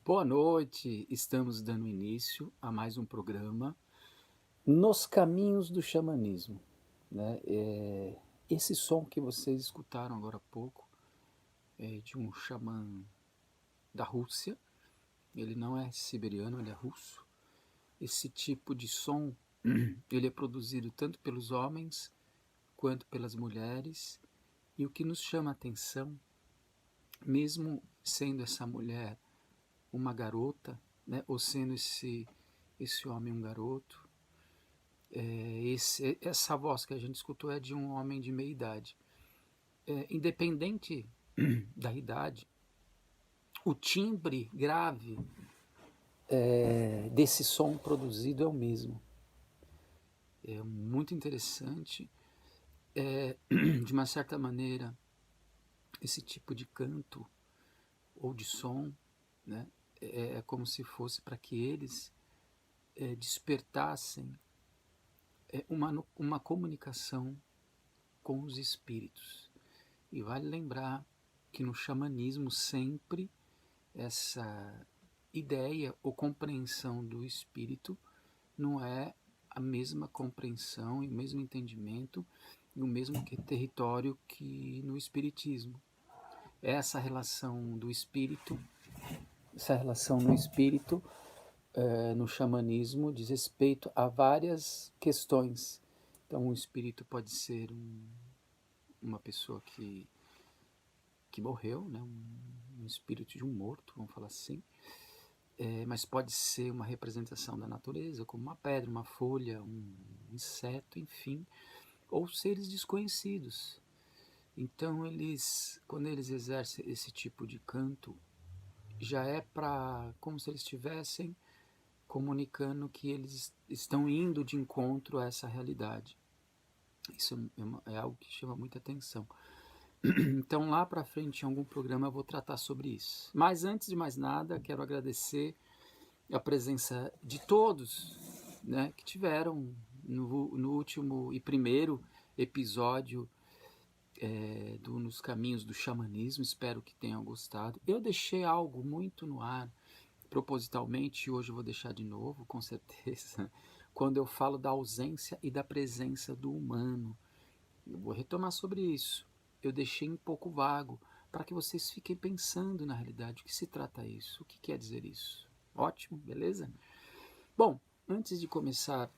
Boa noite, estamos dando início a mais um programa Nos Caminhos do Xamanismo, né? Esse som que vocês escutaram agora há pouco é de um xamã da Rússia, ele não é siberiano, ele é russo. Esse tipo de som, ele é produzido tanto pelos homens quanto pelas mulheres, e o que nos chama a atenção, mesmo sendo essa mulher uma garota, né, ou sendo esse homem um garoto, essa voz que a gente escutou é de um homem de meia idade. Independente da idade, o timbre grave desse som produzido é o mesmo. É muito interessante. De uma certa maneira, esse tipo de canto ou de som, né, é como se fosse para que eles despertassem uma comunicação com os espíritos. E vale lembrar que no xamanismo sempre essa ideia ou compreensão do espírito não é a mesma compreensão e o mesmo entendimento e o mesmo território que no espiritismo. Essa relação do espírito, essa relação no espírito, no xamanismo, diz respeito a várias questões. Então, o espírito pode ser uma pessoa que morreu, né? Um espírito de um morto, vamos falar assim, mas pode ser uma representação da natureza, como uma pedra, uma folha, um inseto, enfim, ou seres desconhecidos. Então, quando eles exercem esse tipo de canto, já é como se eles estivessem comunicando que eles estão indo de encontro a essa realidade. Isso é algo que chama muita atenção. Então, lá para frente, em algum programa, eu vou tratar sobre isso. Mas, antes de mais nada, quero agradecer a presença de todos, né, que tiveram no último e primeiro episódio Nos Caminhos do Xamanismo. Espero que tenham gostado. Eu deixei algo muito no ar, propositalmente, e hoje eu vou deixar de novo, com certeza, quando eu falo da ausência e da presença do humano. Eu vou retomar sobre isso. Eu deixei um pouco vago para que vocês fiquem pensando na realidade. O que se trata isso? O que quer dizer isso? Ótimo, beleza? Bom, antes de começar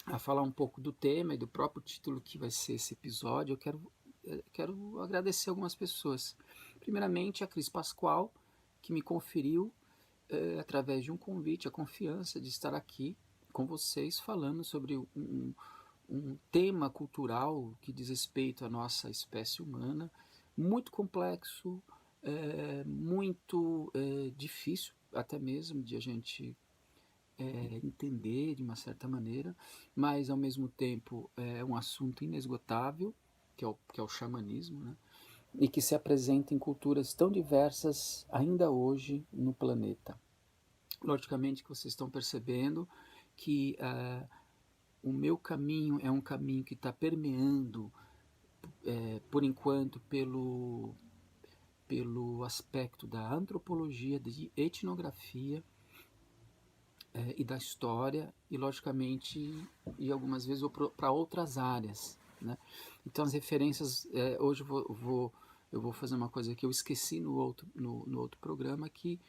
a falar um pouco do tema e do próprio título que vai ser esse episódio, eu quero agradecer algumas pessoas. Primeiramente, a Cris Pascoal, que me conferiu, através de um convite, a confiança de estar aqui com vocês falando sobre um tema cultural que diz respeito à nossa espécie humana, muito complexo, muito difícil até mesmo de a gente entender de uma certa maneira, mas ao mesmo tempo é um assunto inesgotável, que é o xamanismo, né? E que se apresenta em culturas tão diversas ainda hoje no planeta. Logicamente que vocês estão percebendo que o meu caminho é um caminho que está permeando, por enquanto, pelo aspecto da antropologia, de etnografia e da história, e logicamente, e algumas vezes para outras áreas, né? Então as referências, hoje eu vou fazer uma coisa que eu esqueci no outro programa, que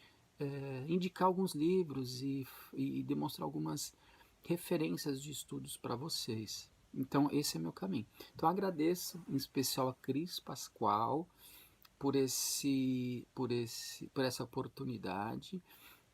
indicar alguns livros e demonstrar algumas referências de estudos para vocês. Então esse é meu caminho. Então agradeço em especial a Cris Pascoal por essa oportunidade.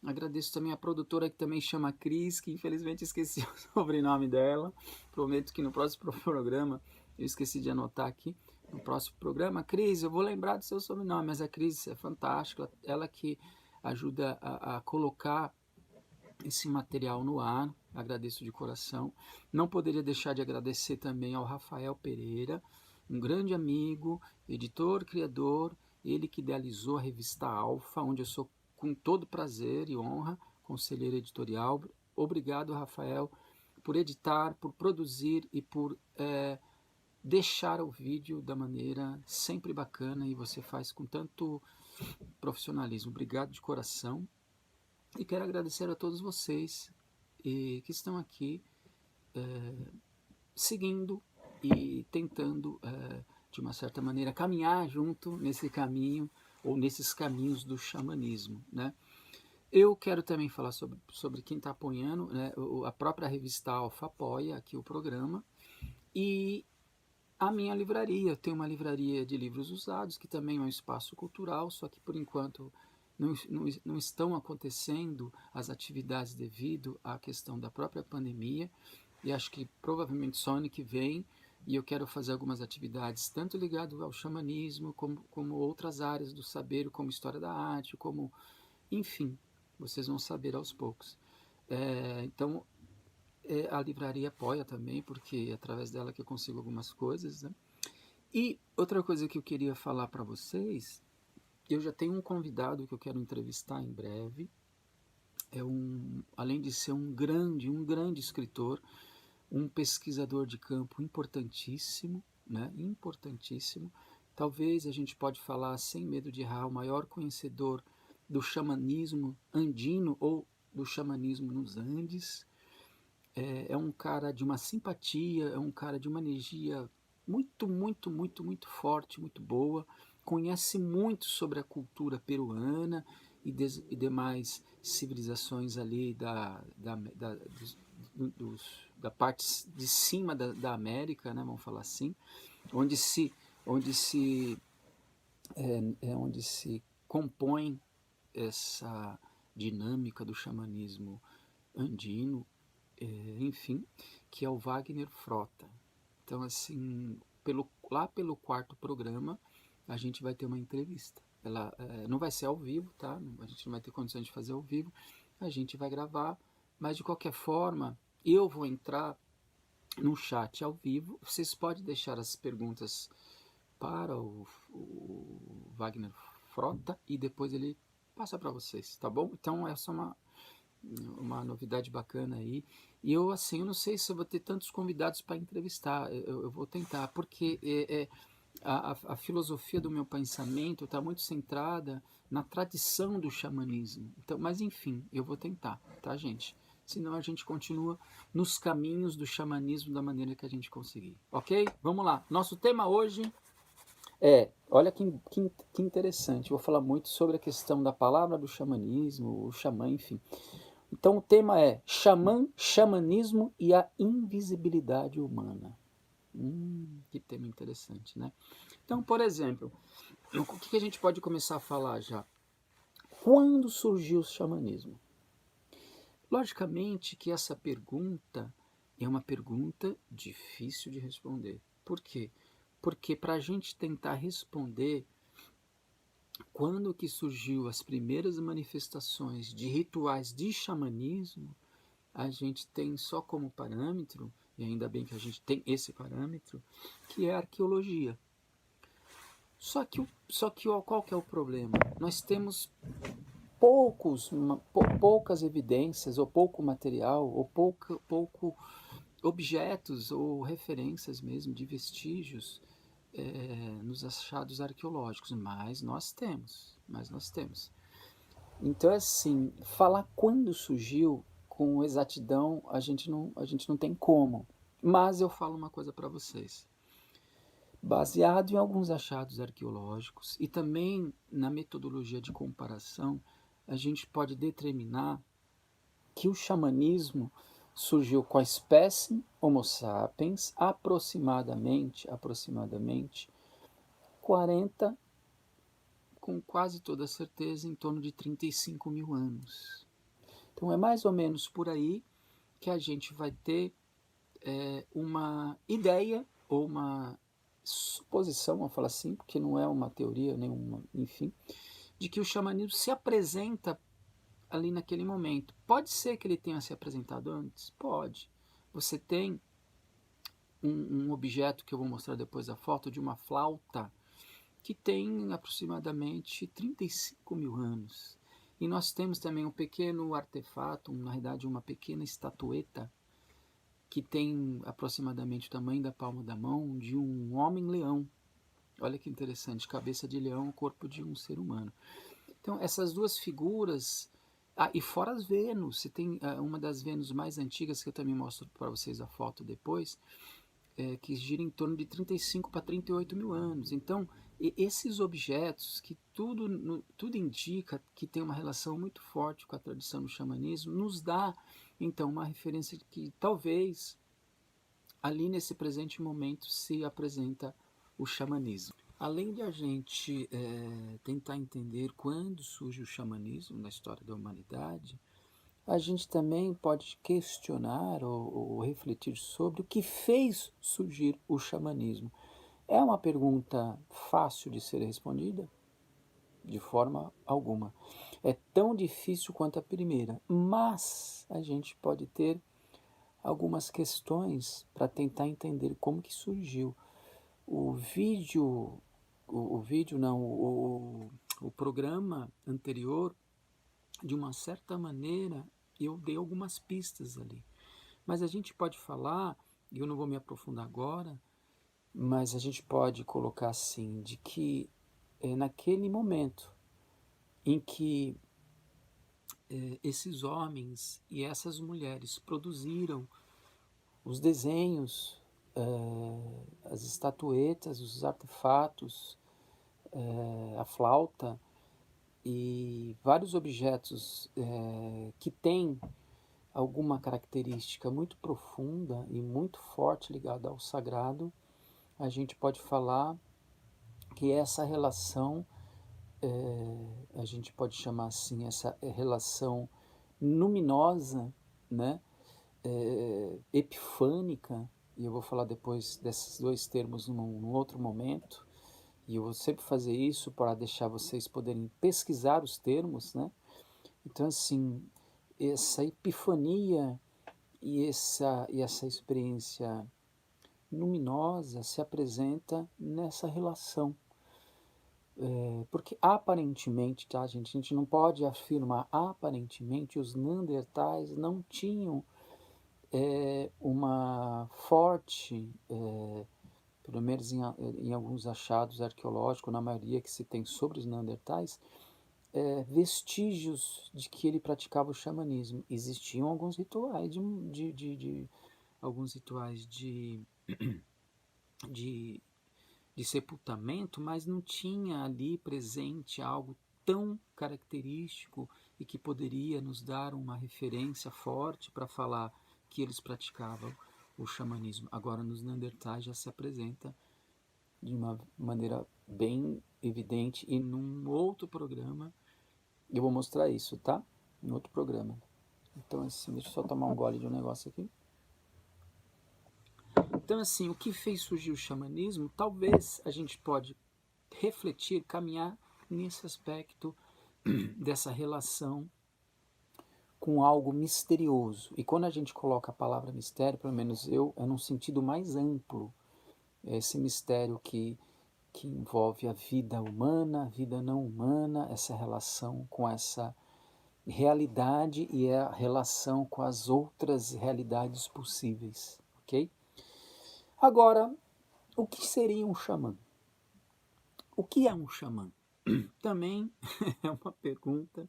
Agradeço também a produtora, que também chama Cris, que infelizmente esqueci o sobrenome dela. Prometo que no próximo programa, eu esqueci de anotar aqui, no próximo programa, Cris, eu vou lembrar do seu sobrenome, mas a Cris é fantástica, ela que ajuda a colocar esse material no ar. Agradeço de coração. Não poderia deixar de agradecer também ao Rafael Pereira, um grande amigo, editor, criador, ele que idealizou a revista Alfa, onde eu sou, com todo prazer e honra, conselheiro editorial. Obrigado, Rafael, por editar, por produzir e por deixar o vídeo da maneira sempre bacana, e você faz com tanto profissionalismo. Obrigado de coração. E quero agradecer a todos vocês que estão aqui seguindo e tentando, de uma certa maneira, caminhar junto nesse caminho ou nesses caminhos do xamanismo, né? Eu quero também falar sobre quem está apoiando, né? A própria revista Alfa apoia aqui o programa e a minha livraria. Eu tenho uma livraria de livros usados, que também é um espaço cultural, só que por enquanto não estão acontecendo as atividades devido à questão da própria pandemia, e acho que provavelmente só ano que vem, e eu quero fazer algumas atividades tanto ligadas ao xamanismo, como outras áreas do saber, como história da arte, como, enfim, vocês vão saber aos poucos. Então, a livraria apoia também, porque é através dela que eu consigo algumas coisas, né? E outra coisa que eu queria falar para vocês, eu já tenho um convidado que eu quero entrevistar em breve. Além de ser um grande escritor, um pesquisador de campo importantíssimo, né? Importantíssimo. Talvez a gente pode falar, sem medo de errar, o maior conhecedor do xamanismo andino ou do xamanismo nos Andes. É um cara de uma simpatia, é um cara de uma energia muito forte, muito boa, conhece muito sobre a cultura peruana e demais civilizações ali da parte de cima da América, né, vamos falar assim, onde se, onde se, onde se compõe essa dinâmica do xamanismo andino, enfim, que é o Wagner Frota. Então, assim, lá pelo quarto programa, a gente vai ter uma entrevista. Ela não vai ser ao vivo, tá? A gente não vai ter condições de fazer ao vivo. A gente vai gravar, mas de qualquer forma, eu vou entrar no chat ao vivo. Vocês podem deixar as perguntas para o Wagner Frota e depois ele passa para vocês, tá bom? Então, essa é uma novidade bacana aí. E eu, assim, eu não sei se eu vou ter tantos convidados para entrevistar. Eu vou tentar, porque a filosofia do meu pensamento está muito centrada na tradição do xamanismo. Então, mas enfim, eu vou tentar, tá, gente? Senão a gente continua nos caminhos do xamanismo da maneira que a gente conseguir. Ok? Vamos lá. Nosso tema hoje olha que interessante. Vou falar muito sobre a questão da palavra do xamanismo, o xamã, enfim. Então o tema é xamanismo e a invisibilidade humana. Que tema interessante, né? Então, por exemplo, o que a gente pode começar a falar já? Quando surgiu o xamanismo? Logicamente que essa pergunta é uma pergunta difícil de responder. Por quê? Porque para a gente tentar responder quando que surgiu as primeiras manifestações de rituais de xamanismo, a gente tem só como parâmetro, e ainda bem que a gente tem esse parâmetro, que é a arqueologia. Só que qual que é o problema? Nós temos poucas evidências, ou pouco material, ou pouco objetos ou referências mesmo de vestígios nos achados arqueológicos, mas nós temos. Então, assim, falar quando surgiu com exatidão a gente não tem como. Mas eu falo uma coisa para vocês. Baseado em alguns achados arqueológicos e também na metodologia de comparação, a gente pode determinar que o xamanismo surgiu com a espécie Homo sapiens aproximadamente 40, com quase toda certeza, em torno de 35 mil anos. Então é mais ou menos por aí que a gente vai ter uma ideia ou uma suposição, vamos falar assim, porque não é uma teoria nenhuma, enfim, de que o xamanismo se apresenta ali naquele momento. Pode ser que ele tenha se apresentado antes? Pode. Você tem um objeto que eu vou mostrar depois a foto de uma flauta que tem aproximadamente 35 mil anos. E nós temos também um pequeno artefato, na realidade uma pequena estatueta, que tem aproximadamente o tamanho da palma da mão de um homem-leão. Olha que interessante, cabeça de leão, corpo de um ser humano. Então essas duas figuras E fora as Vênus, você tem uma das Vênus mais antigas, que eu também mostro para vocês a foto depois, que gira em torno de 35 para 38 mil anos. Então, esses objetos, que tudo indica que tem uma relação muito forte com a tradição do xamanismo, nos dá, então, uma referência de que talvez ali nesse presente momento se apresenta o xamanismo. Além de a gente tentar entender quando surge o xamanismo na história da humanidade, a gente também pode questionar ou refletir sobre o que fez surgir o xamanismo. É uma pergunta fácil de ser respondida? De forma alguma. É tão difícil quanto a primeira, mas a gente pode ter algumas questões para tentar entender como que surgiu. O vídeo, o vídeo não, o programa anterior, de uma certa maneira, eu dei algumas pistas ali. Mas a gente pode falar, e eu não vou me aprofundar agora, mas a gente pode colocar assim, de que naquele momento em que esses homens e essas mulheres produziram os desenhos, as estatuetas, os artefatos, a flauta e vários objetos que têm alguma característica muito profunda e muito forte ligada ao sagrado, a gente pode falar que essa relação, a gente pode chamar assim, essa relação luminosa, né, epifânica, e eu vou falar depois desses dois termos num outro momento, e eu vou sempre fazer isso para deixar vocês poderem pesquisar os termos, né? Então, assim, essa epifania e essa experiência luminosa se apresenta nessa relação. Porque aparentemente, tá, gente? A gente não pode afirmar, aparentemente os Neandertais não tinham uma forte, pelo menos em alguns achados arqueológicos, na maioria que se tem sobre os Neandertais, vestígios de que ele praticava o xamanismo. Existiam alguns rituais alguns rituais de, de sepultamento, mas não tinha ali presente algo tão característico e que poderia nos dar uma referência forte para falar que eles praticavam o xamanismo. Agora, nos Neandertais já se apresenta de uma maneira bem evidente, e num outro programa eu vou mostrar isso, tá? Em outro programa. Então, assim, deixa eu só tomar um gole de um negócio aqui. Então, assim, o que fez surgir o xamanismo, talvez a gente pode refletir, caminhar nesse aspecto dessa relação com algo misterioso. E quando a gente coloca a palavra mistério, pelo menos eu, é num sentido mais amplo. É esse mistério que envolve a vida humana, a vida não humana, essa relação com essa realidade e a relação com as outras realidades possíveis, ok? Agora, o que seria um xamã? O que é um xamã? Também é uma pergunta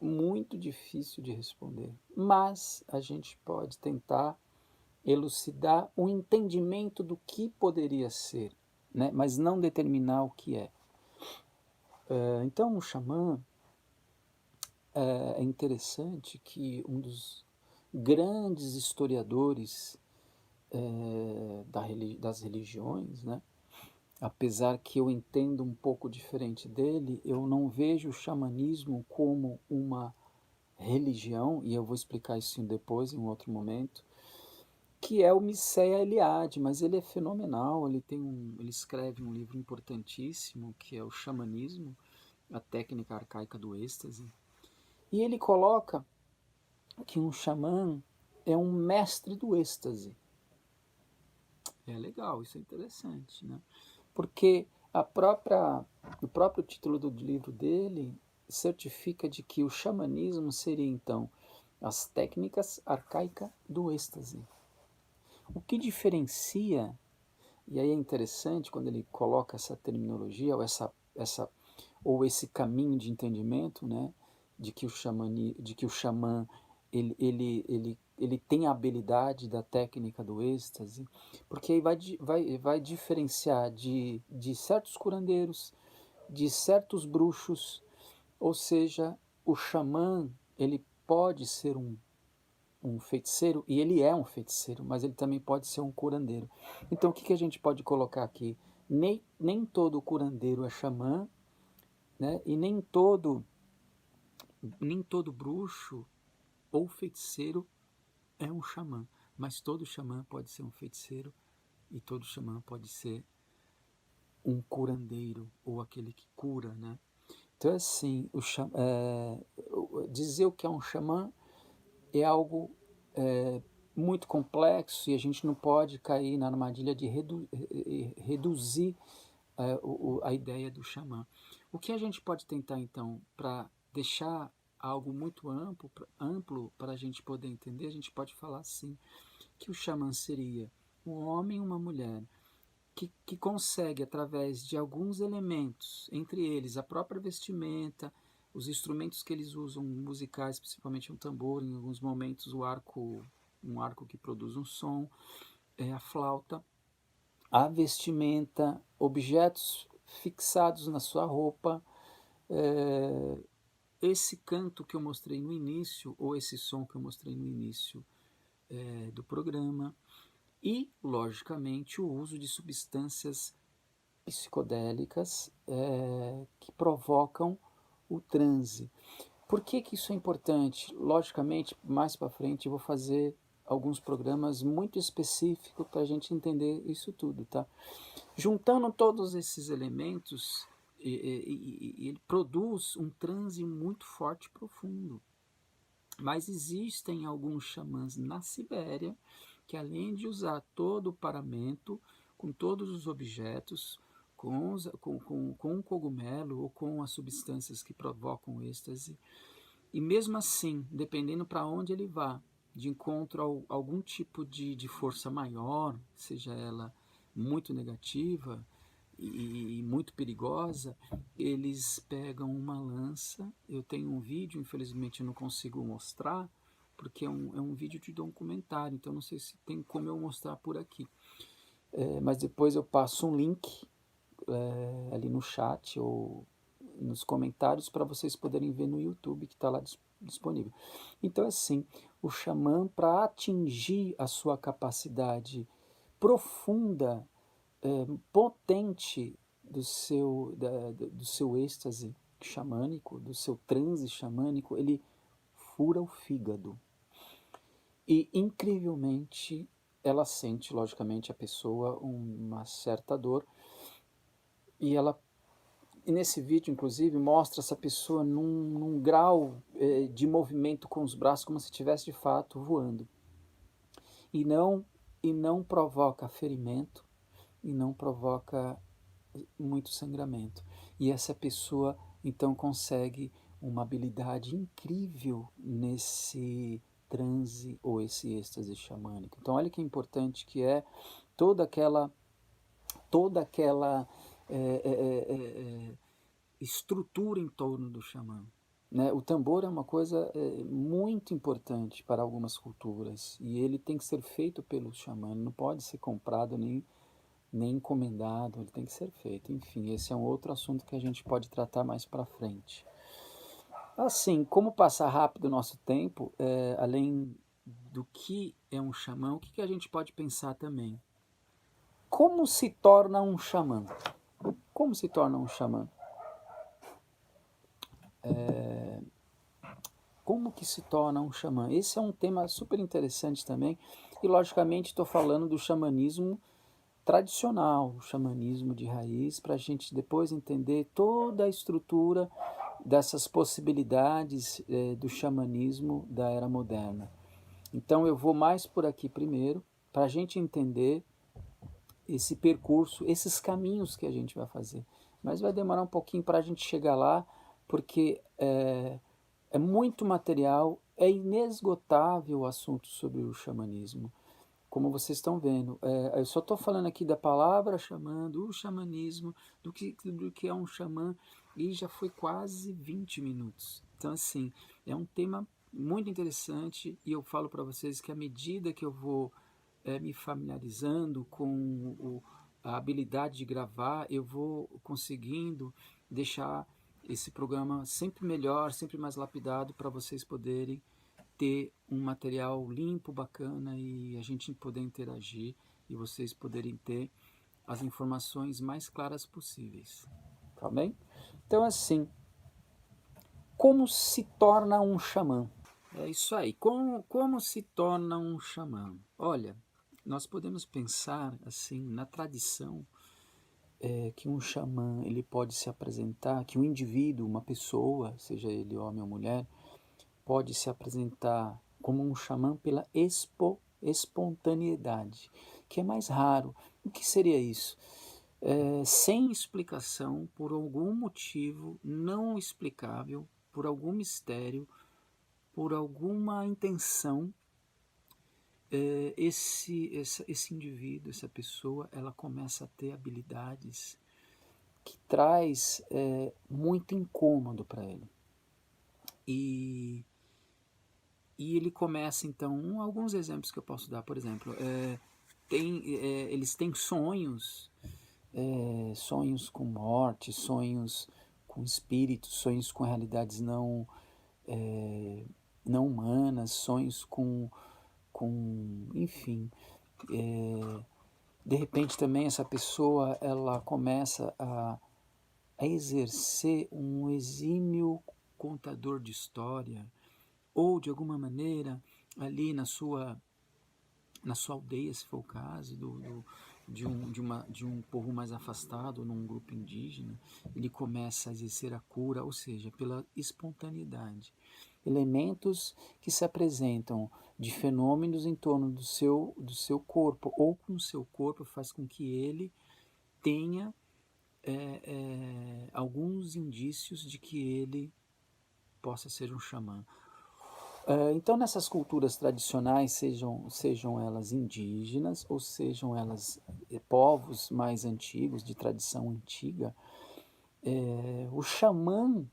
muito difícil de responder, mas a gente pode tentar elucidar o entendimento do que poderia ser, né? Mas não determinar o que é. Então, o xamã, é interessante que um dos grandes historiadores das religiões, né? Apesar que eu entendo um pouco diferente dele, eu não vejo o xamanismo como uma religião, e eu vou explicar isso depois, em um outro momento, que é o Mircea Eliade, mas ele é fenomenal, ele escreve um livro importantíssimo, que é o Xamanismo, a técnica arcaica do êxtase, e ele coloca que um xamã é um mestre do êxtase. É legal, isso é interessante, né? Porque o próprio título do livro dele certifica de que o xamanismo seria, então, as técnicas arcaicas do êxtase. O que diferencia, e aí é interessante quando ele coloca essa terminologia, ou esse caminho de entendimento, né, de que o xamã ele tem a habilidade da técnica do êxtase, porque aí vai diferenciar de certos curandeiros, de certos bruxos, ou seja, o xamã ele pode ser um feiticeiro, e ele é um feiticeiro, mas ele também pode ser um curandeiro. Então o que a gente pode colocar aqui? Nem todo curandeiro é xamã, né? E nem todo bruxo ou feiticeiro é um xamã, mas todo xamã pode ser um feiticeiro e todo xamã pode ser um curandeiro ou aquele que cura, né? Então assim, dizer o que é um xamã é algo muito complexo e a gente não pode cair na armadilha de reduzir a ideia do xamã. O que a gente pode tentar então para deixar algo muito amplo para a gente poder entender, a gente pode falar assim, que o xamã seria um homem e uma mulher que consegue, através de alguns elementos, entre eles a própria vestimenta, os instrumentos que eles usam musicais, principalmente um tambor, em alguns momentos um arco que produz um som, a flauta, a vestimenta, objetos fixados na sua roupa, esse canto que eu mostrei no início, ou esse som que eu mostrei no início do programa, e, logicamente, o uso de substâncias psicodélicas que provocam o transe. Por que isso é importante? Logicamente, mais para frente eu vou fazer alguns programas muito específicos para a gente entender isso tudo, tá? Juntando todos esses elementos, ele produz um transe muito forte e profundo. Mas existem alguns xamãs na Sibéria que, além de usar todo o paramento, com todos os objetos, com o cogumelo ou com as substâncias que provocam êxtase, e mesmo assim, dependendo para onde ele vá, de encontro a algum tipo de força maior, seja ela muito negativa e muito perigosa, eles pegam uma lança. Eu tenho um vídeo, infelizmente eu não consigo mostrar, porque é um vídeo de documentário, então não sei se tem como eu mostrar por aqui. Mas depois eu passo um link ali no chat ou nos comentários para vocês poderem ver no YouTube que está lá disponível. Então assim, o xamã, para atingir a sua capacidade profunda, potente do seu êxtase xamânico, do seu transe xamânico, ele fura o fígado. E, incrivelmente, ela sente, logicamente, a pessoa uma certa dor. E nesse vídeo, inclusive, mostra essa pessoa num grau de movimento com os braços, como se estivesse, de fato, voando. E não provoca ferimento, e não provoca muito sangramento. E essa pessoa, então, consegue uma habilidade incrível nesse transe ou esse êxtase xamânico. Então, olha que importante que é toda aquela estrutura em torno do xamã. Né? O tambor é uma coisa muito importante para algumas culturas e ele tem que ser feito pelo xamã, não pode ser comprado nem encomendado, ele tem que ser feito. Enfim, esse é um outro assunto que a gente pode tratar mais para frente. Assim, como passa rápido o nosso tempo, além do que é um xamã, o que a gente pode pensar também? Como se torna um xamã? Como se torna um xamã? Como que se torna um xamã? Esse é um tema super interessante também, e logicamente estou falando do xamanismo tradicional, o xamanismo de raiz, para a gente depois entender toda a estrutura dessas possibilidades do xamanismo da era moderna. Então eu vou mais por aqui primeiro, para a gente entender esse percurso, esses caminhos que a gente vai fazer. Mas vai demorar um pouquinho para a gente chegar lá, porque é muito material, é inesgotável o assunto sobre o xamanismo. Como vocês estão vendo, eu só estou falando aqui da palavra xamã, do xamanismo, do que é um xamã, e já foi quase 20 minutos. Então, assim, é um tema muito interessante e eu falo para vocês que à medida que eu vou me familiarizando com a habilidade de gravar, eu vou conseguindo deixar esse programa sempre melhor, sempre mais lapidado para vocês poderem ter um material limpo, bacana e a gente poder interagir e vocês poderem ter as informações mais claras possíveis. Tá bem? Então, assim, como se torna um xamã? É isso aí. Como se torna um xamã? Olha, nós podemos pensar assim na tradição que um xamã ele pode se apresentar, que um indivíduo, uma pessoa, seja ele homem ou mulher, pode se apresentar como um xamã pela espontaneidade, que é mais raro. O que seria isso? Sem explicação, por algum motivo não explicável, por algum mistério, por alguma intenção, esse indivíduo, essa pessoa, ela começa a ter habilidades que traz muito incômodo para ele. E ele começa, então, alguns exemplos que eu posso dar, por exemplo, eles têm sonhos, sonhos com morte, sonhos com espíritos, sonhos com realidades não humanas, sonhos enfim, de repente também essa pessoa ela começa a exercer um exímio contador de história, ou de alguma maneira ali na sua aldeia, se for o caso, de um povo mais afastado, num grupo indígena, ele começa a exercer a cura, ou seja, pela espontaneidade. Elementos que se apresentam de fenômenos em torno do seu corpo, ou com o seu corpo, faz com que ele tenha alguns indícios de que ele possa ser um xamã. Então, nessas culturas tradicionais, sejam elas indígenas ou sejam elas povos mais antigos, de tradição antiga, o xamã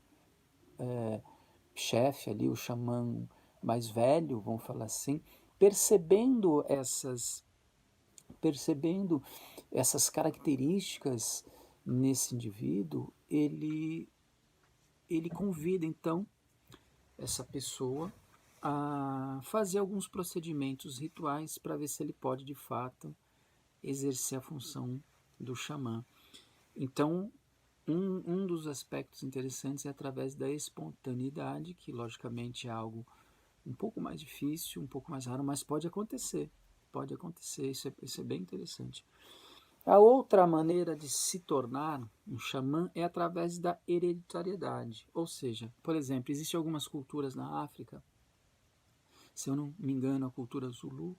chefe ali, o xamã mais velho, vamos falar assim, percebendo essas características nesse indivíduo, ele convida então essa pessoa a fazer alguns procedimentos rituais para ver se ele pode de fato exercer a função do xamã. Então, um dos aspectos interessantes é através da espontaneidade, que logicamente é algo um pouco mais difícil, um pouco mais raro, mas pode acontecer, isso é bem interessante. A outra maneira de se tornar um xamã é através da hereditariedade, ou seja, por exemplo, existem algumas culturas na África, se eu não me engano, a cultura Zulu,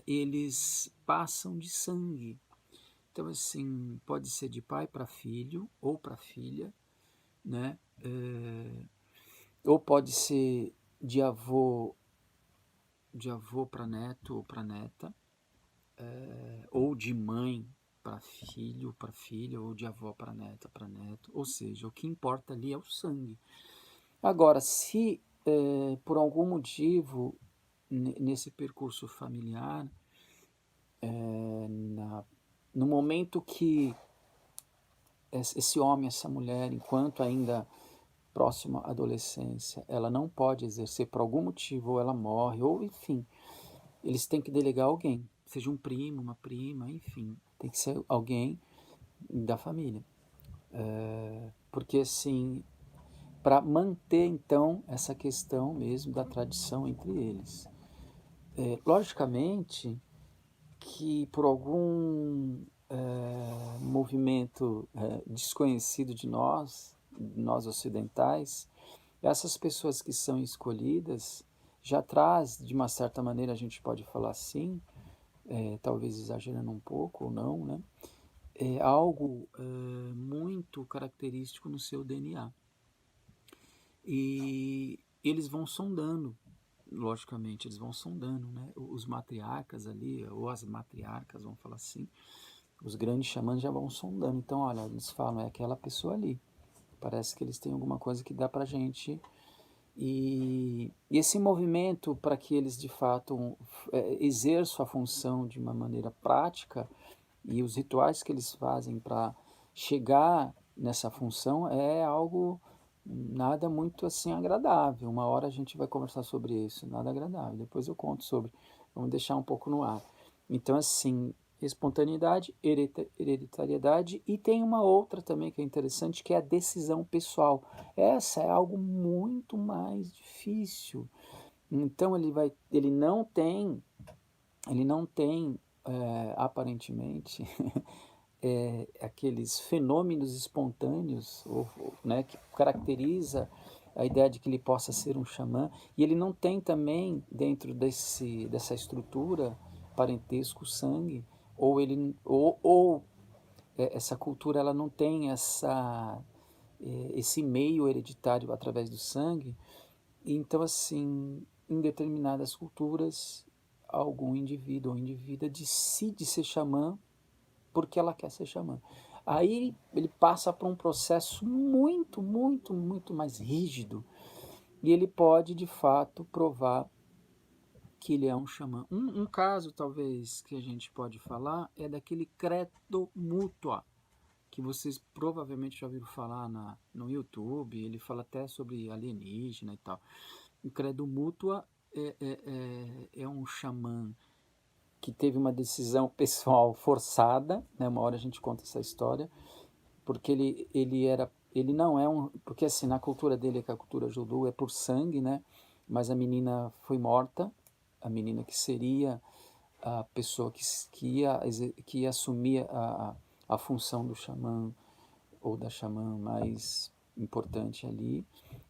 eles passam de sangue. Então, assim, pode ser de pai para filho ou para filha, né? Ou pode ser de avô para neto ou para neta, ou de mãe para filho, para filha, ou de avó para neta, para neto. Ou seja, o que importa ali é o sangue. Agora, se por algum motivo nesse percurso familiar, no momento que esse homem, essa mulher, enquanto ainda próxima à adolescência, ela não pode exercer por algum motivo, ou ela morre, ou enfim, eles têm que delegar alguém, seja um primo, uma prima, enfim, tem que ser alguém da família. Porque assim, para manter então essa questão mesmo da tradição entre eles. Logicamente que por algum movimento desconhecido de nós ocidentais, essas pessoas que são escolhidas já traz, de uma certa maneira, a gente pode falar assim, talvez exagerando um pouco ou não, né? Algo muito característico no seu DNA. E eles vão sondando, logicamente, eles vão sondando, né? Os matriarcas ali, ou as matriarcas, vamos falar assim, os grandes xamãs já vão sondando. Então, olha, eles falam, é aquela pessoa ali. Parece que eles têm alguma coisa que dá pra gente. E esse movimento para que eles de fato exerçam a função de uma maneira prática e os rituais que eles fazem para chegar nessa função é algo nada muito assim agradável. Uma hora a gente vai conversar sobre isso, nada agradável. Depois eu conto sobre, vamos deixar um pouco no ar. Então assim, espontaneidade, hereditariedade e tem uma outra também que é interessante, que é a decisão pessoal. Essa é algo muito mais difícil. Então ele não tem aparentemente aqueles fenômenos espontâneos, né, que caracteriza a ideia de que ele possa ser um xamã, e ele não tem também, dentro dessa estrutura, parentesco, sangue, essa cultura ela não tem esse meio hereditário através do sangue. Então, assim, em determinadas culturas, algum indivíduo ou indivídua decide ser xamã porque ela quer ser xamã. Aí ele passa por um processo muito, muito, muito mais rígido e ele pode, de fato, provar que ele é um xamã. Um caso, talvez, que a gente pode falar é daquele credo mútua, que vocês provavelmente já ouviram falar no YouTube. Ele fala até sobre alienígena e tal. O credo mútua é um xamã que teve uma decisão pessoal forçada, né? Uma hora a gente conta essa história, porque ele não é um, porque assim, na cultura dele, que é a cultura judô, é por sangue, né? Mas a menina foi morta, a menina que seria a pessoa que ia assumir a função do xamã ou da xamã mais importante ali,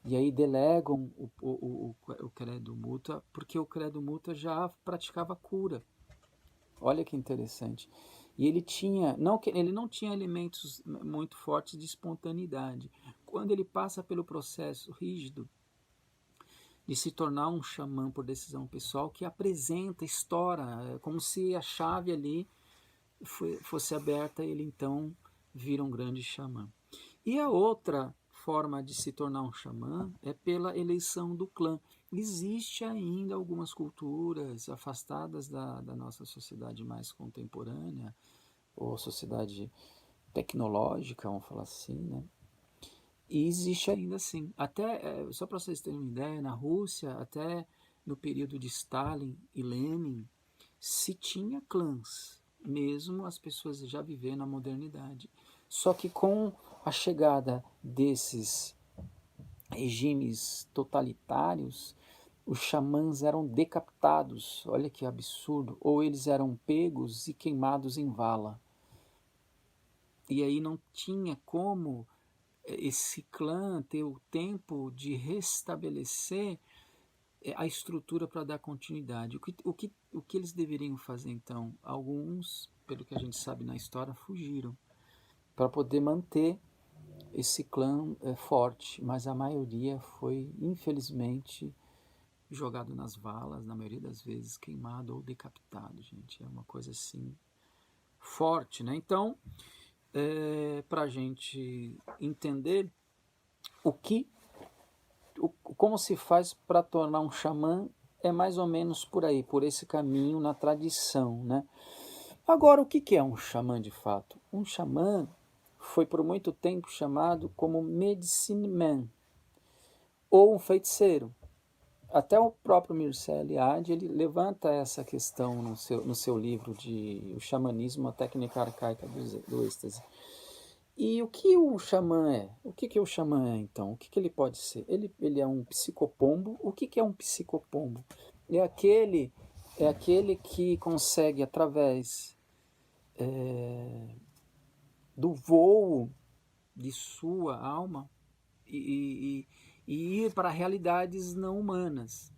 e aí delegam o credo mútua, porque o credo mútua já praticava cura. Olha que interessante. E ele não tinha elementos muito fortes de espontaneidade. Quando ele passa pelo processo rígido de se tornar um xamã por decisão pessoal, que apresenta, estoura, como se a chave ali fosse aberta, ele então vira um grande xamã. E a outra forma de se tornar um xamã é pela eleição do clã. Existe ainda algumas culturas afastadas da nossa sociedade mais contemporânea, ou sociedade tecnológica, vamos falar assim, né? E existe ainda assim. Até, só para vocês terem uma ideia, na Rússia, até no período de Stalin e Lenin, se tinha clãs, mesmo as pessoas já vivendo a modernidade. Só que com a chegada desses regimes totalitários, os xamãs eram decapitados, olha que absurdo, ou eles eram pegos e queimados em vala. E aí não tinha como esse clã ter o tempo de restabelecer a estrutura para dar continuidade. O que eles deveriam fazer então? Alguns, pelo que a gente sabe na história, fugiram para poder manter esse clã forte, mas a maioria foi, infelizmente, jogado nas valas, na maioria das vezes queimado ou decapitado, gente. É uma coisa assim forte, né? Então, para a gente entender como se faz para tornar um xamã, é mais ou menos por aí, por esse caminho na tradição, né? Agora, o que é um xamã de fato? Um xamã foi por muito tempo chamado como medicine man, ou um feiticeiro. Até o próprio Mircea Eliade, ele levanta essa questão no seu livro de O Xamanismo, a Técnica Arcaica do Êxtase. E o que o xamã é? O que o xamã é, então? O que ele pode ser? Ele é um psicopombo. O que é um psicopombo? É aquele que consegue, através do voo de sua alma, e ir para realidades não humanas.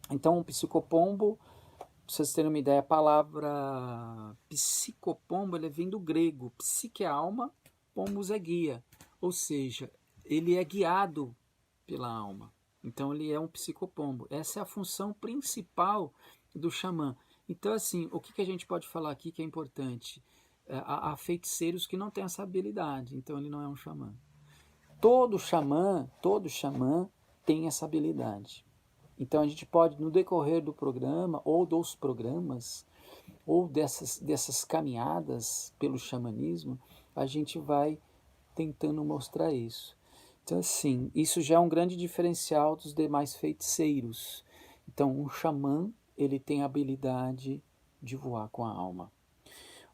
Então, um psicopombo, para vocês terem uma ideia, a palavra psicopombo ele vem do grego. Psique é alma, pombos é guia. Ou seja, ele é guiado pela alma. Então, ele é um psicopombo. Essa é a função principal do xamã. Então, assim, o que a gente pode falar aqui que é importante? Há feiticeiros que não têm essa habilidade, então ele não é um xamã. todo xamã tem essa habilidade. Então a gente pode, no decorrer do programa, ou dos programas, ou dessas caminhadas pelo xamanismo, a gente vai tentando mostrar isso. Então, assim, isso já é um grande diferencial dos demais feiticeiros. Então, um xamã, ele tem a habilidade de voar com a alma.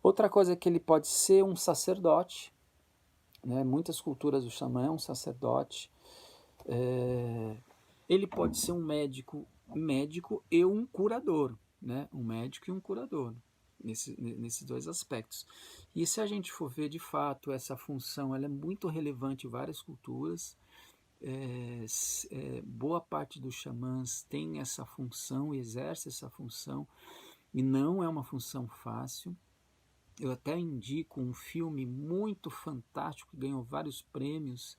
Outra coisa é que ele pode ser um sacerdote, né? Muitas culturas o xamã é um sacerdote. Ele pode ser um médico e um curador, né? Um médico e um curador, nesses dois aspectos. E se a gente for ver de fato, essa função ela é muito relevante em várias culturas. Boa parte dos xamãs tem essa função, exerce essa função, e não é uma função fácil. Eu até indico um filme muito fantástico, que ganhou vários prêmios.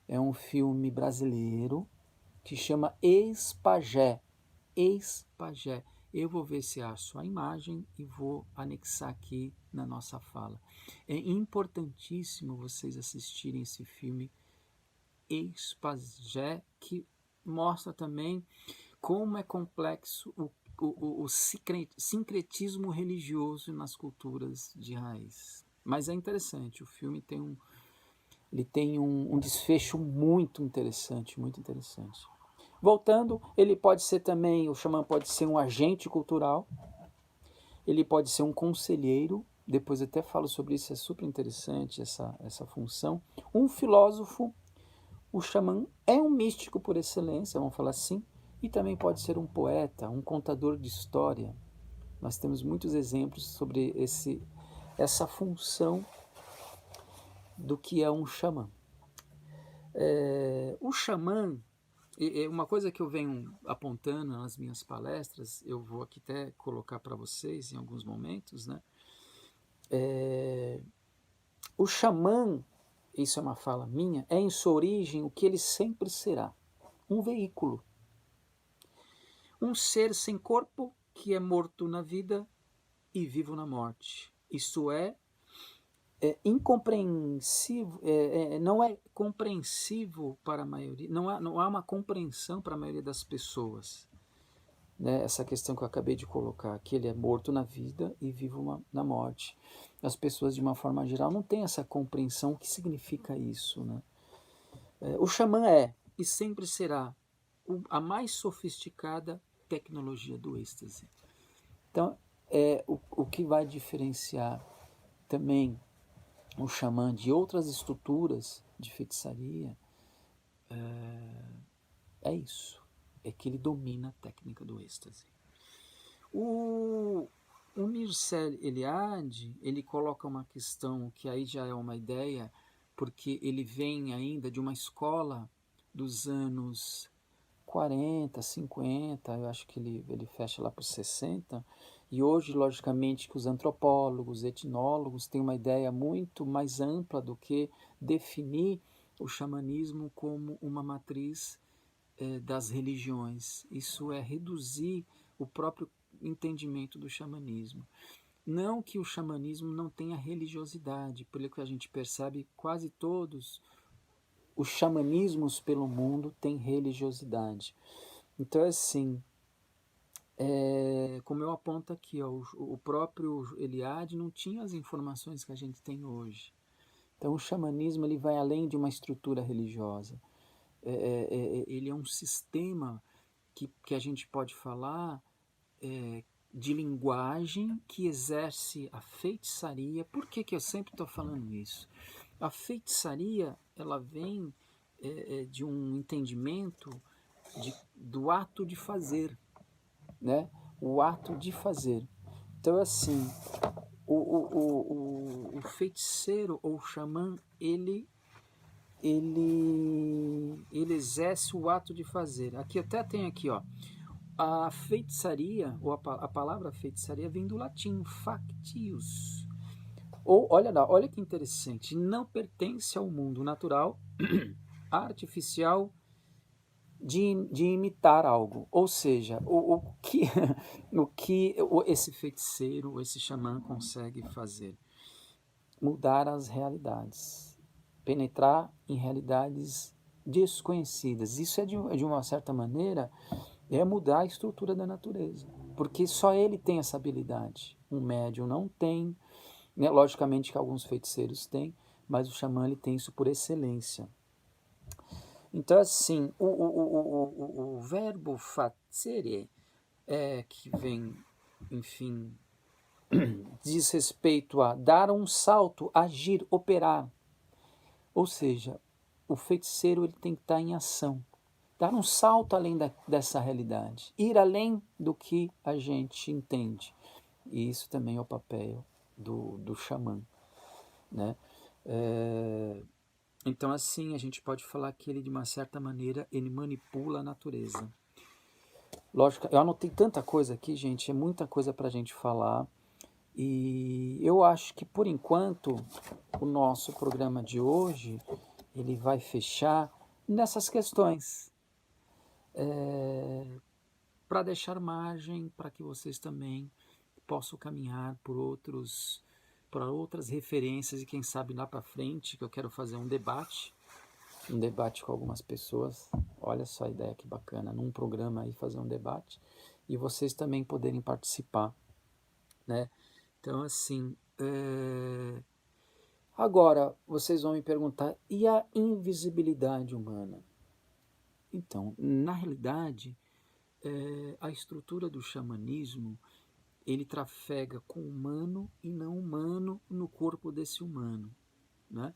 É um filme brasileiro que chama Ex-Pajé. Ex-Pajé. Eu vou ver se acho a imagem e vou anexar aqui na nossa fala. É importantíssimo vocês assistirem esse filme Ex-Pajé, que mostra também como é complexo o sincretismo religioso nas culturas de raiz. Mas é interessante, o filme tem um desfecho muito interessante, muito interessante. Voltando, ele pode ser também, o xamã pode ser um agente cultural, ele pode ser um conselheiro, depois eu até falo sobre isso, é super interessante essa função. Um filósofo, o xamã é um místico por excelência, vamos falar assim, e também pode ser um poeta, um contador de história. Nós temos muitos exemplos sobre essa função do que é um xamã. O xamã, uma coisa que eu venho apontando nas minhas palestras, eu vou aqui até colocar para vocês em alguns momentos, né? O xamã, isso é uma fala minha, é em sua origem o que ele sempre será, um veículo. Um ser sem corpo que é morto na vida e vivo na morte. Isso é incompreensível, não é compreensível para a maioria, não há uma compreensão para a maioria das pessoas. Né? Essa questão que eu acabei de colocar, que ele é morto na vida e vivo na morte. As pessoas, de uma forma geral, não têm essa compreensão. O que significa isso? Né? O xamã é e sempre será a mais sofisticada tecnologia do êxtase. Então, o que vai diferenciar também o xamã de outras estruturas de feitiçaria é isso, é que ele domina a técnica do êxtase. O Mircea Eliade, ele coloca uma questão que aí já é uma ideia, porque ele vem ainda de uma escola dos anos 40, 50, eu acho que ele fecha lá para os 60, e hoje, logicamente, que os antropólogos, etnólogos têm uma ideia muito mais ampla do que definir o xamanismo como uma matriz das religiões. Isso é reduzir o próprio entendimento do xamanismo. Não que o xamanismo não tenha religiosidade, pelo que a gente percebe, quase todos os xamanismos pelo mundo têm religiosidade. Então, assim, como eu aponto aqui, ó, o próprio Eliade não tinha as informações que a gente tem hoje. Então, o xamanismo ele vai além de uma estrutura religiosa. Ele é um sistema que a gente pode falar de linguagem que exerce a feitiçaria. Por que eu sempre estou falando isso? A feitiçaria ela vem de um entendimento do ato de fazer, né? O ato de fazer. Então, assim, o feiticeiro ou o xamã, ele exerce o ato de fazer. Aqui até tem aqui, ó, a feitiçaria, ou a palavra feitiçaria vem do latim factius. Ou, olha que interessante, não pertence ao mundo natural, artificial, de imitar algo. Ou seja, o que esse feiticeiro, esse xamã consegue fazer? Mudar as realidades. penetrar em realidades desconhecidas. Isso de uma certa maneira, mudar a estrutura da natureza, porque só ele tem essa habilidade. Um médium não tem, né? Logicamente que alguns feiticeiros têm, mas o xamã ele tem isso por excelência. Então, assim, o verbo facere, que vem, enfim, diz respeito a dar um salto, agir, operar. Ou seja, o feiticeiro ele tem que estar em ação, dar um salto além dessa realidade, ir além do que a gente entende. E isso também é o papel do xamã, né? Então, assim, a gente pode falar que ele, de uma certa maneira, ele manipula a natureza. Lógico, eu anotei tanta coisa aqui, gente, é muita coisa para a gente falar. E eu acho que, por enquanto, o nosso programa de hoje, ele vai fechar nessas questões. Para deixar margem para que vocês também possam caminhar por outras referências e quem sabe lá para frente, que eu quero fazer um debate com algumas pessoas. Olha só a ideia que bacana, num programa aí fazer um debate e vocês também poderem participar, né? Então, assim, agora vocês vão me perguntar, e a invisibilidade humana? Então, na realidade, a estrutura do xamanismo, ele trafega com humano e não humano no corpo desse humano, né?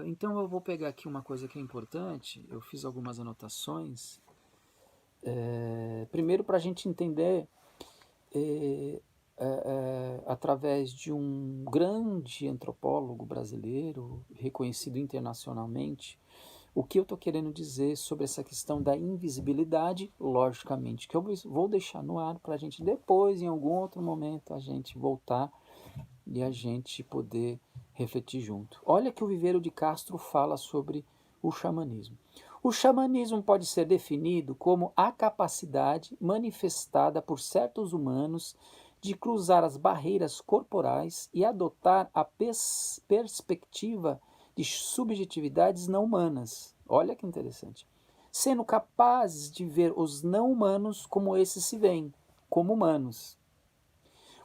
Então eu vou pegar aqui uma coisa que é importante, eu fiz algumas anotações, primeiro para a gente entender, através de um grande antropólogo brasileiro, reconhecido internacionalmente, o que eu estou querendo dizer sobre essa questão da invisibilidade, logicamente, que eu vou deixar no ar para a gente depois, em algum outro momento, a gente voltar e a gente poder refletir junto. Olha que o Viveiro de Castro fala sobre o xamanismo. O xamanismo pode ser definido como a capacidade manifestada por certos humanos de cruzar as barreiras corporais e adotar a perspectiva de subjetividades não humanas. Olha que interessante. Sendo capazes de ver os não humanos como esses se veem, como humanos.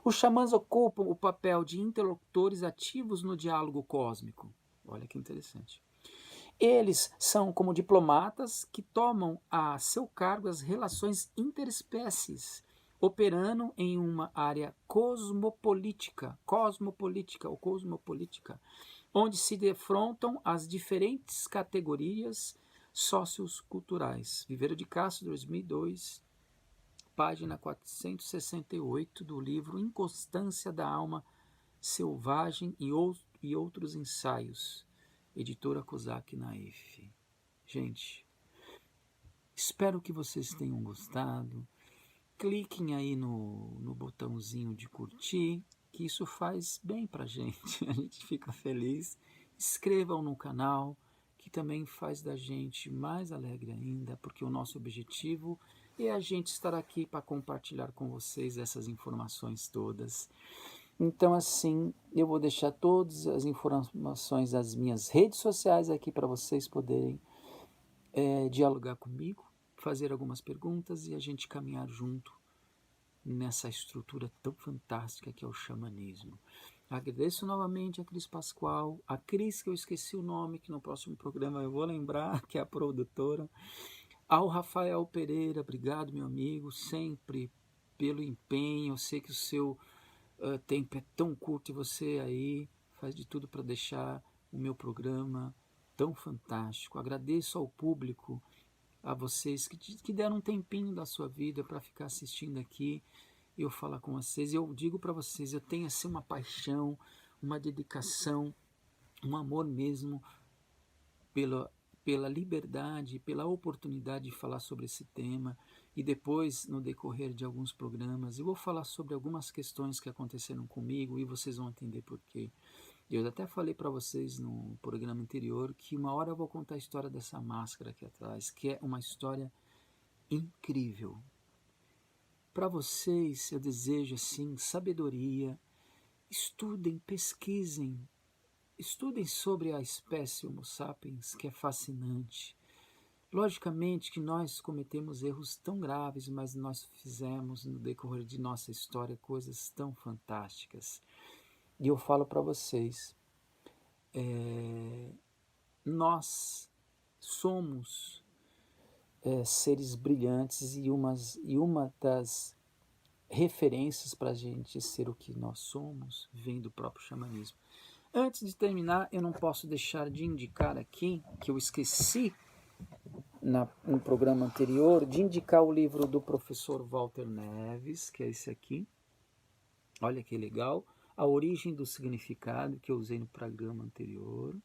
Os xamãs ocupam o papel de interlocutores ativos no diálogo cósmico. Olha que interessante. Eles são como diplomatas que tomam a seu cargo as relações interespécies, operando em uma área cosmopolítica, onde se defrontam as diferentes categorias socioculturais. Viveiro de Castro, 2002, página 468 do livro Inconstância da Alma Selvagem e Outros Ensaios, editora Kozak Naif. Gente, espero que vocês tenham gostado. Cliquem aí no botãozinho de curtir, que isso faz bem pra gente, a gente fica feliz. Inscrevam no canal, que também faz da gente mais alegre ainda, porque o nosso objetivo é a gente estar aqui para compartilhar com vocês essas informações todas. Então, assim, eu vou deixar todas as informações das minhas redes sociais aqui para vocês poderem dialogar comigo, fazer algumas perguntas e a gente caminhar junto nessa estrutura tão fantástica que é o xamanismo. Agradeço novamente a Cris Pascoal, a Cris que eu esqueci o nome, que no próximo programa eu vou lembrar, que é a produtora, ao Rafael Pereira, obrigado meu amigo, sempre pelo empenho, eu sei que o seu tempo é tão curto e você aí faz de tudo para deixar o meu programa tão fantástico. Agradeço ao público, a vocês que deram um tempinho da sua vida para ficar assistindo aqui, eu falar com vocês. Eu digo para vocês, eu tenho assim uma paixão, uma dedicação, um amor mesmo pela liberdade, pela oportunidade de falar sobre esse tema. E depois, no decorrer de alguns programas, eu vou falar sobre algumas questões que aconteceram comigo e vocês vão entender por quê. Eu até falei para vocês no programa anterior que uma hora eu vou contar a história dessa máscara aqui atrás, que é uma história incrível. Para vocês, eu desejo assim sabedoria. Estudem, pesquisem, estudem sobre a espécie Homo sapiens, que é fascinante. Logicamente que nós cometemos erros tão graves, mas nós fizemos no decorrer de nossa história coisas tão fantásticas. E eu falo para vocês, nós somos seres brilhantes e uma das referências para a gente ser o que nós somos vem do próprio xamanismo. Antes de terminar, eu não posso deixar de indicar aqui, que eu esqueci no programa anterior, de indicar o livro do professor Walter Neves, que é esse aqui. Olha que legal. A Origem do Significado, que eu usei no programa anterior.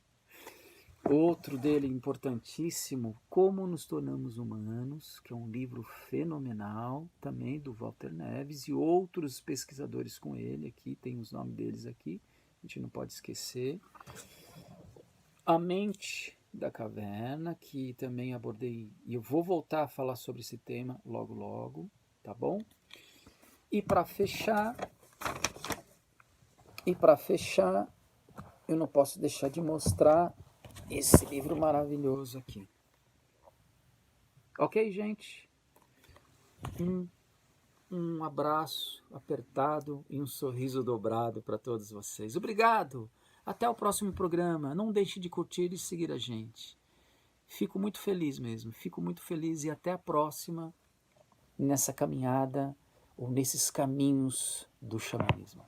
Outro dele importantíssimo, Como Nos Tornamos Humanos, que é um livro fenomenal, também do Walter Neves, e outros pesquisadores com ele aqui, tem os nomes deles aqui, a gente não pode esquecer. A Mente da Caverna, que também abordei, e eu vou voltar a falar sobre esse tema logo logo, tá bom? E para fechar, eu não posso deixar de mostrar esse livro maravilhoso aqui. Ok, gente? Um abraço apertado e um sorriso dobrado para todos vocês. Obrigado! Até o próximo programa. Não deixe de curtir e seguir a gente. Fico muito feliz mesmo. Fico muito feliz e até a próxima nessa caminhada ou nesses caminhos do xamanismo.